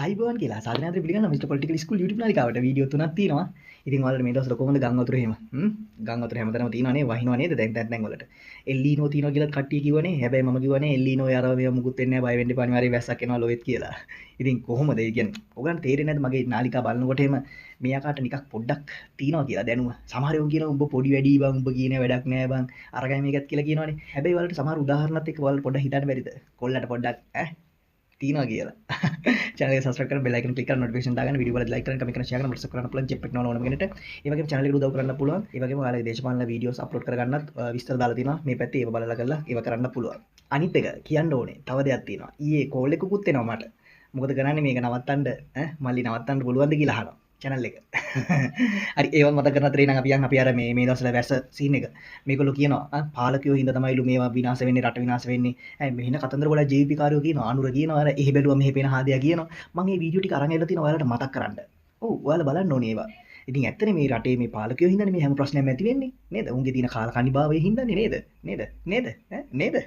ආයිබෝන් කියලා සාධනාන්තර පිළිගන්න මිස්ටර් පොලිටිකල් ස්කූල් YouTube නාලිකාවට වීඩියෝ 3ක් තියෙනවා. ඉතින් ඔයාලට මේ දවස්වල කොහොමද ගම් වතුර එහෙම? ගම් වතුර හැමතැනම තියෙනවා නේ වහිනවා නේද? දැන් වලට. එල්ලීනෝ තියෙනවා කියලා කට්ටිය කිව්වනේ. හැබැයි මම කිව්වනේ එල්ලීනෝ යාර මේව මුකුත් වෙන්නේ නැහැ බය වෙන්න එපා අනිවාර්යයෙන් වැස්සක් එනවා ලොවෙත් කියලා. ඉතින් කොහොමද ඒ කියන්නේ? ඔයගලන්ට තේරෙන්නේ නැද්ද මගේ නාලිකා බලනකොට එහෙම මෙයාකට නිකක් පොඩ්ඩක් තියෙනවා කියලා දැනුම. සමහර උන් කියනවා උඹ පොඩි වැඩි බං උඹ කියන්නේ වැඩක් නෑ බං. අරගයි මේකත් කියලා කියනවනේ. හැබැයි ඔයාලට සමහර උදාහරණත් එක්ක ඔයාලට පොඩ්ඩක් හිතන්න බැරිද? කොල්ලට පොඩ්ඩක් තියෙනවා කියලා. channel එක subscribe කරලා bell icon click කරලා notification දාගන්න video වල like කරන්න comment කරන්න share කරන්න WhatsApp කරන්න පුළුවන් check එකක් ඕනම කෙනෙක්ට. ඒ වගේම channel එකට උදව් කරන්න පුළුවන්. ඒ වගේම ඔයාලගේ දේශපාලන videos upload කරගන්නත් විස්තර දාලා තියෙනවා. මේ පැත්තේ ඒව බලලා කරලා ඒව කරන්න පුළුවන්. අනිත් එක කියන්න ඕනේ. තව දෙයක් තියෙනවා. ඊයේ call එකකුත් එනවා මට. මොකද කරන්නේ මේක නවත්තන්න මල්ලි නවත්තන්න පුළුවන්ද කියලා අහනවා. channel එක. හරි ඒවත් මතක කරලා තරේ නම් අපි අර මේ දවස්වල වැස්ස සීන් එක. මේගොල්ලෝ කියනවා පාලකයෝ හින්දා තමයිලු මේවා විනාශ වෙන්නේ රට විනාශ වෙන්නේ. මෙහෙන කතන්දර ගොඩක් ජීවිපී කාර්යෝ කියනවා ආනුර කියනවා අර එහෙ බැලුවා මෙහෙ පේන හාදයා කියනවා. මම මේ වීඩියෝ ටික අරන් ඇවිල්ලා තියෙනවා ඔයාලට මතක් කරන්න. ඔව් ඔයාලා බලන්න ඕනේ ඒවා. ඉතින් ඇත්තනේ මේ රටේ මේ පාලකයෝ හින්දානේ මේ හැම ප්‍රශ්නයක්ම ඇති වෙන්නේ නේද? උන්ගේ තියෙන කාලකන්නිභාවය හින්දානේ නේද? නේද?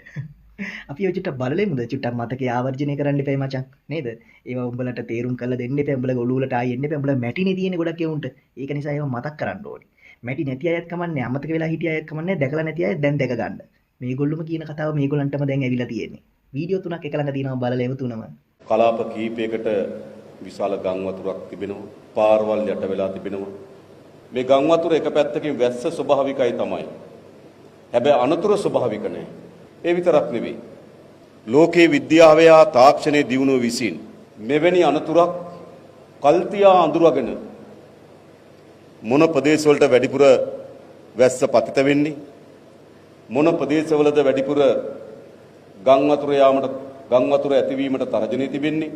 අපි ඔය චුට්ටක් බලලෙමුද? චුට්ටක් මතකේ ආවර්ජනය කරන්න එපා මචං. නේද? ඒවා උඹලට තේරුම් කරලා දෙන්න එපා. උඹලගේ ඔළුව වලට ආයෙ එන්න එපා. උඹලා මැටිනේ තියෙන්නේ ගොඩක් ඒවුන්ට. ඒක නිසා ඒවා මතක් කරන්න ඕනේ. මැටි නැති අයත් කමන්නේ. අමතක වෙලා හිටිය අයත් කමන්නේ. දැකලා නැති අයත් දැන් දැක ගන්න. මේගොල්ලොම කියන කතාව මේගොල්ලන්ටම දැන් ඇවිල්ලා තියෙන්නේ. වීඩියෝ 3ක් එක ළඟ තියෙනවා බලලා ඒව තුනම. කලාප කීපයකට විශාල ගම් වතුරක් තිබෙනවා. පාරවල් යට වෙලා තිබෙනවා. මේ ගම් වතුර එක පැත්තකින් වැස්ස ස්වභාවිකයි තමයි. හැබැයි අනතුරු ස්වභාවික නැහැ. ඒ විතරක් නෙවෙයි. ලෝකේ විද්‍යාවේ හා තාක්ෂණයේ දියුණුව විසින් මෙවැනි අනතුරක් කල්තියා අඳුරගෙන මොන ප්‍රදේශවලට වැඩිපුර වැස්ස පතිත වෙන්නේ මොන ප්‍රදේශවලද වැඩිපුර ගම් වතුර ඇතිවීමට තරජනය තිබෙන්නේ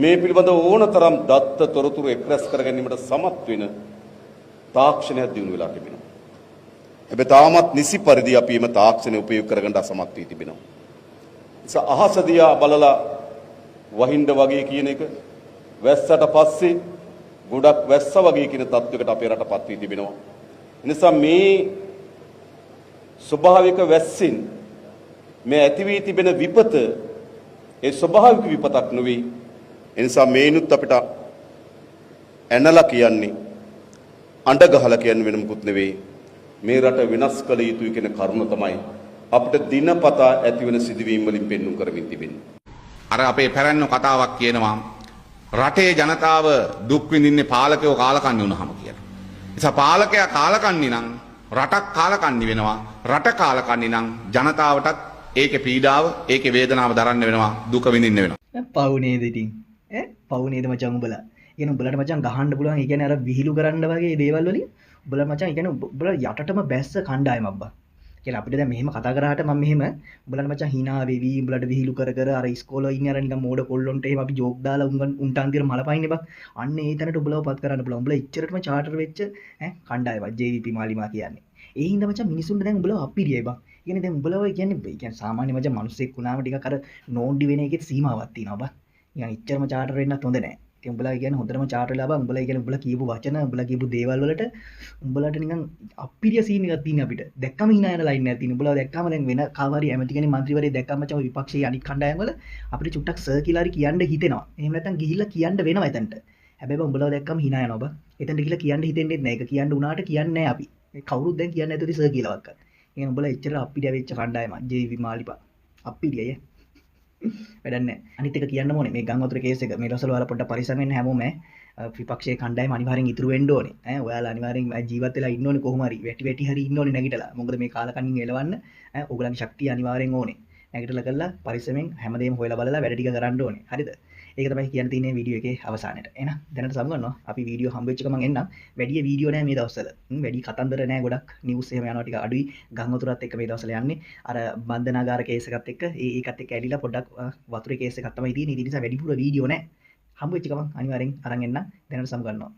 මේ පිළිබඳ ඕනතරම් දත්ත තොරතුරු එක්රැස් කර ගැනීමට සමත් වෙන තාක්ෂණයක් දියුණු වෙලා තිබෙනවා. හැබැයි තාමත් නිසි පරිදි අපි මේ තාක්ෂණය උපයෝග කරගන්න අසමත් වී තිබෙනවා. අහස දිහා බලලා වහින්න වගේ කියන එක වැස්සට පස්සේ ගොඩක් වැස්ස වගේ කියන තත්වයකට අපේ රටපත් වී තිබෙනවා. නිසා මේ ස්වභාවික වැස්සෙන් මේ ඇති වී තිබෙන විපත ඒ ස්වභාවික විපතක් නෙවෙයි. ඒ නිසා මේනුත් අපිට ඇනලා කියන්නේ අඬ ගහලා කියන්නේ වෙන මොකුත් නෙවෙයි. මේ රට වෙනස් කළ යුතුයි කියන කරුණ තමයි අපිට දිනපතා ඇතිවන සිදුවීම් වලින් පෙන්වුම් කරමින් තිබෙන්නේ. අර අපේ පැරණි කතාවක් කියනවා රටේ ජනතාව දුක් විඳින්නේ පාලකයෝ කාලකන්ණි වුණාම කියලා. නිසා පාලකයා කාලකන්ණි නම් රටක් කාලකන්ණි වෙනවා. රට කාලකන්ණි නම් ජනතාවටත් ඒකේ පීඩාව, ඒකේ වේදනාව දරන්න වෙනවා, දුක විඳින්න වෙනවා. පව් නේද ඉතින්? පව් නේද මචං උඹලා? ඉතින් උඹලට මචං ගහන්න පුළුවන්. ඒ කියන්නේ අර විහිළු කරන්න වගේ දේවල් වලින් උඹලා මචං ඒ කියන්නේ උඹලා යටටම බැස්ස කණ්ඩායමක් බා. කියලා අපිට දැන් මෙහෙම කතා කරාට මම මෙහෙම උඹලට මචං hina වෙවි උඹලට විහිළු කර කර අර ඉස්කෝලේ ඉන්නේ අර නිකන් මෝඩ කොල්ලොන්ට එහෙම අපි ජෝක් දාලා උන්ට අන්තිර මලපයින්නේ බා. අන්න ඒ තැනට උඹලව පත් කරන්න පුළුවන්. උඹලා ඉච්චරටම චාටර් වෙච්ච කණ්ඩායමක් JVP මාලිමා කියන්නේ. ඒ හින්දා මචං මිනිසුන්ට දැන් උඹලව අපිරියයි බා. කියන්නේ දැන් උඹලව කියන්නේ සාමාන්‍ය මචං මිනිස්සෙක් වුණාම ටිකක් අර නෝන්ඩි වෙන එකේ සීමාවක් තියෙනවා බා. නිකන් ඉච්චරම චාටර් වෙන්නත් හොඳ නෑ. ඉතින් උඹලා කියන්නේ හොඳටම චාටර් වෙලා බා. උඹලා කියන්නේ උඹලා කියපු වචන උඹලා කියපු දේවල් වලට උඹලට නිකන් අපිරිය සීන් එකක් තියෙන අපිට. දැක්කම hina යන ලයින් එකක් තියෙන. උඹලා දැක්කම දැන් වෙන කාවාරි ඇමති කෙනෙක් മന്ത്രിවරයෙක් දැක්කම මචං විපක්ෂයේ අනික් කණ්ඩායම් වල අපිට චුට්ටක් සර් කියලා හරි කියන්න හිතෙනවා. එහෙම නැත්නම් ගිහිල්ලා කියන්න වෙනවා එතනට. හැබැයි උඹලා දැක්කම hina යනවා බා. එතනට ගිහිල්ලා කියන්න හිතෙන්නේ නැහැ. ඒක කියන්න උනාට කියන්නේ නැහැ අපි. මේ කවුරුත් දැන් කියන්නේ නැතුව සර් කියලාවත්. ඉතින් උඹලා එච්චර අපිරිය වෙච්ච කණ්ඩායමක් JVP මාලිපා. අපිරියයි වැඩක් නැහැ. අනිත් එක කියන්න ඕනේ මේ ගම් වතුර කේස් එක මේ දවස්වල ඔයාලා පොඩ්ඩක් පරිස්සම් වෙන්න හැමෝම විපක්ෂයේ කණ්ඩායම අනිවාර්යෙන් ඉතුරු වෙන්න ඕනේ. ඔයාලා අනිවාර්යෙන් ජීවත් වෙලා ඉන්න ඕනේ කොහොම හරි වැටි හරි ඉන්න ඕනේ නැගිටලා. මොකද මේ කාලකන්නින් එලවන්න ඕගලන්ගේ ශක්තිය අනිවාර්යෙන් ඕනේ. නැගිටලා කරලා පරිස්සමෙන් හැමදේම හොයලා බලලා වැඩ ටික කරන්න ඕනේ. හරිද? ඒක තමයි කියන්න තියෙන්නේ වීඩියෝ එකේ අවසානයේට. එහෙනම් දැනට සමගන්නවා. අපි වීඩියෝ හම්බ වෙච්ච ගමන් එන්නම්. වැඩි වීඩියෝ නෑ මේ දවස්වල. වැඩි කතන්දර නෑ ගොඩක්. නිවුස් එහෙම යනවා ටික අඩුයි. ගම් වතුරත් එක්ක මේ දවස්වල යන්නේ. අර බන්ධනාගාර කේස් එකත් එක්ක ඒකත් එක්ක ඇලිලා පොඩ්ඩක් වතුරේ කේස් එකක් තමයි තියෙන්නේ. ඒ නිසා වැඩිපුර වීඩියෝ නෑ. හම්බ වෙච්ච ගමන් අනිවාර්යෙන් අරන් එන්න. දැනට සමගන්නවා.